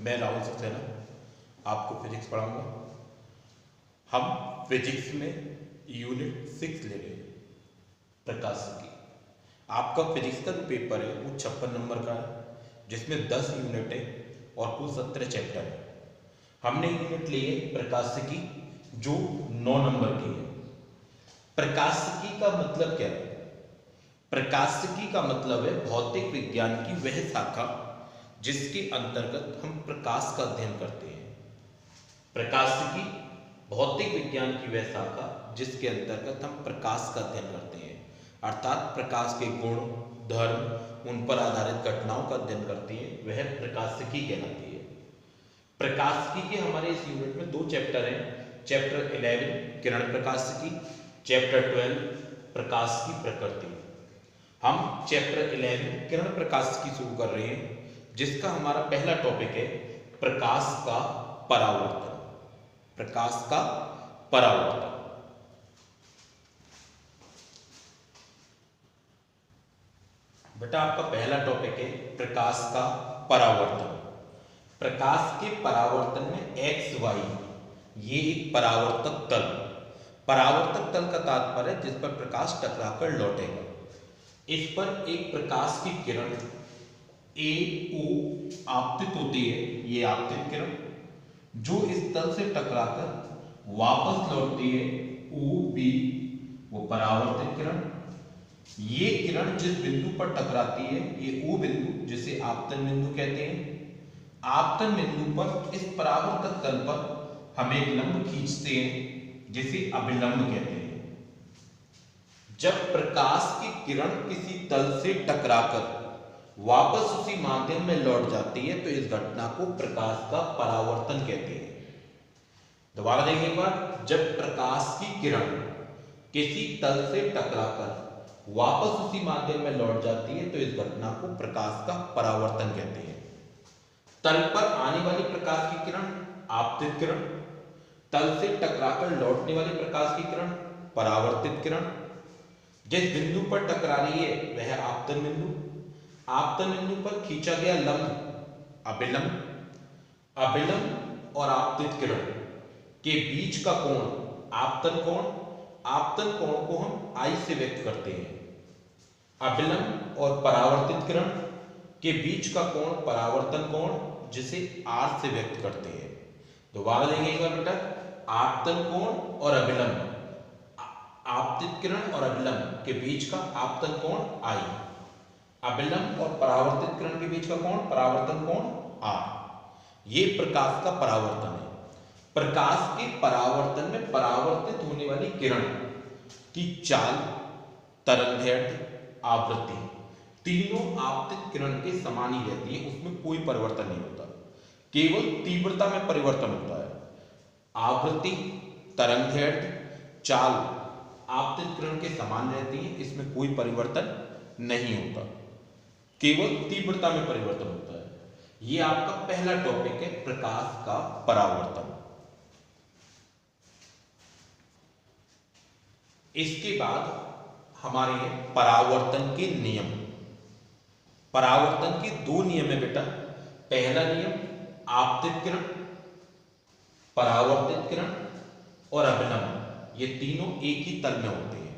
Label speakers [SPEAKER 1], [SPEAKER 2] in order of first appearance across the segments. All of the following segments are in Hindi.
[SPEAKER 1] मैं राहुल सक्सेना आपको फिजिक्स पढ़ाऊंगा। हम फिजिक्स में यूनिट 6 ले रहे हैं, प्रकाशिकी। आपका फिजिक्स का जो पेपर है वो 56 नंबर का है, जिसमें 10 यूनिट है और कुल 17 चैप्टर है। हमने यूनिट ली है प्रकाशिकी, जो 9 नंबर की है। प्रकाशिकी का मतलब क्या है? प्रकाशिकी का मतलब है भौतिक विज्ञान की वह शाखा जिसके अंतर्गत हम प्रकाश का अध्ययन करते हैं। प्रकाशिकी भौतिक विज्ञान की वह शाखा जिसके अंतर्गत हम प्रकाश का अध्ययन करते हैं, अर्थात प्रकाश के गुण, धर्म, उन पर आधारित घटनाओं का अध्ययन करती है, वह प्रकाशिकी कहलाती है। प्रकाशिकी के हमारे इस यूनिट में 2 चैप्टर हैं। चैप्टर 11 किरण प्रकाशिकी, चैप्टर 12 प्रकाश की प्रकृति। हम चैप्टर 11 किरण प्रकाशिकी शुरू कर रहे हैं, जिसका हमारा पहला टॉपिक है प्रकाश का परावर्तन। प्रकाश का परावर्तन। बेटा आपका पहला टॉपिक है प्रकाश का परावर्तन। प्रकाश के परावर्तन में एक्स वाई ये एक परावर्तक तल। परावर्तक तल का तात्पर्य जिस पर प्रकाश टकराकर लौटेगा। इस पर एक प्रकाश की किरण ए ओ आपतित होती है, ये आपतित किरण, जो इस तल से टकराकर वापस लौटती है ओ बी, वो परावर्तित किरण। ये किरण जिस बिंदु पर टकराती है, ये ओ बिंदु, जिसे आपतन बिंदु कहते हैं। आपतन बिंदु पर इस परावर्तक तल पर हम एक लंब खींचते हैं, जिसे अभिलंब कहते हैं। जब प्रकाश की किरण किसी तल से टकराकर वापस उसी माध्यम में लौट जाती है, तो इस घटना को प्रकाश का परावर्तन कहते हैं। दोबारा देखिए एक बार, जब प्रकाश की किरण किसी तल से टकराकर वापस उसी माध्यम में लौट जाती है, तो इस घटना को प्रकाश का परावर्तन कहते हैं। तल पर आने वाली प्रकाश की किरण आपतित किरण, तल से टकराकर लौटने वाली प्रकाश की किरण परावर्तित किरण। जिस बिंदु पर टकरा रही है वह आपतन बिंदु। आपतन बिंदु पर खींचा गया लंब अभिलंब। अभिलंब और आपतित किरण के बीच का कोण आपतन कोण। आपतन कोण को हम आई से व्यक्त करते हैं। अभिलंब और परावर्तित किरण के बीच का कोण परावर्तन कोण, जिसे आर से व्यक्त करते हैं। दोबारा देखिएगा बेटा, आपतन कोण और अभिलंब, आपतित किरण और अभिलंब के बीच का आपतन कोण आई, अभिलंब और परावर्तित किरण के बीच का कोण परावर्तन कोण आर। ये प्रकाश का परावर्तन है। प्रकाश के परावर्तन में परावर्तित होने वाली किरण की चाल, तरंगदैर्घ्य, आवृत्ति तीनों आपतित किरण के समान ही रहती है, उसमें कोई परिवर्तन नहीं होता, केवल तीव्रता में परिवर्तन होता है। आवृत्ति, तरंगदैर्घ्य, चाल आपतित किरण के समान रहती है, इसमें कोई परिवर्तन नहीं होता, केवल तीव्रता में परिवर्तन होता है। यह आपका पहला टॉपिक है प्रकाश का परावर्तन। इसके बाद हमारे हैं परावर्तन के नियम। परावर्तन के 2 नियम है बेटा। पहला नियम, आपतित किरण, परावर्तित किरण और अभिलंब ये तीनों एक ही तल में होते हैं।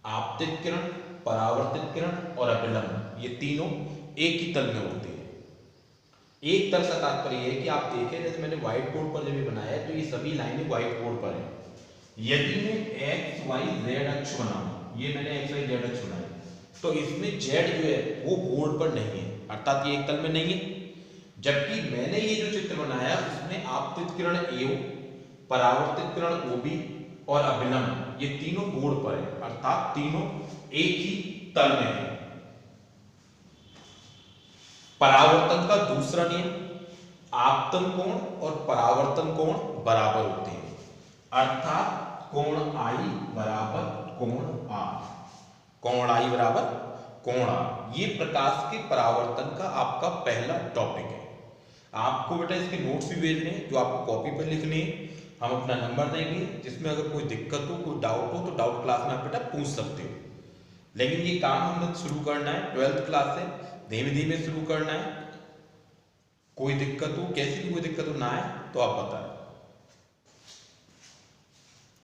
[SPEAKER 1] आपतित किरण, परावर्तित किरण और अभिलंब ये तीनों एक ही तल में होते हैं। एक तल का तात्पर्य है कि आप देखें, जैसे मैंने व्हाइट बोर्ड पर जब बनाया है, तो ये सभी लाइनें व्हाइट बोर्ड पर हैं। यदि मैं एक्स वाई जेड अक्ष बनाऊं, ये मैंने एक्स वाई जेड अक्ष बनाया, तो इसमें जेड जो है वो बोर्ड पर नहीं है, अर्थात ये एक तल में नहीं है। जबकि मैंने ये जो चित्र बनाया उसमें आपतित किरण ए, परावर्तित किरण ओ बी और अभिलंब ये तीनों बोर्ड पर है, अर्थात तीनों एक ही तल में है। परावर्तन का दूसरा नियम, आपतन कोण और परावर्तन कोण बराबर होते हैं, अर्थात कोण आई बराबर कोण आर। कोण आई बराबर कोण आर। ये प्रकाश के परावर्तन का आपका पहला टॉपिक है। आपको बेटा इसके नोट्स भी भेजने हैं, जो आपको कॉपी पर लिखने हैं। हम अपना नंबर देंगे, जिसमें अगर कोई दिक्कत हो, कोई डाउट हो, तो डाउट क्लास में आप बेटा पूछ सकते हो। लेकिन ये काम हमने शुरू करना है, 12th क्लास से धीमे धीमे शुरू करना है। कोई दिक्कत हो, कैसी भी कोई दिक्कत हो ना आए तो आप बताएं।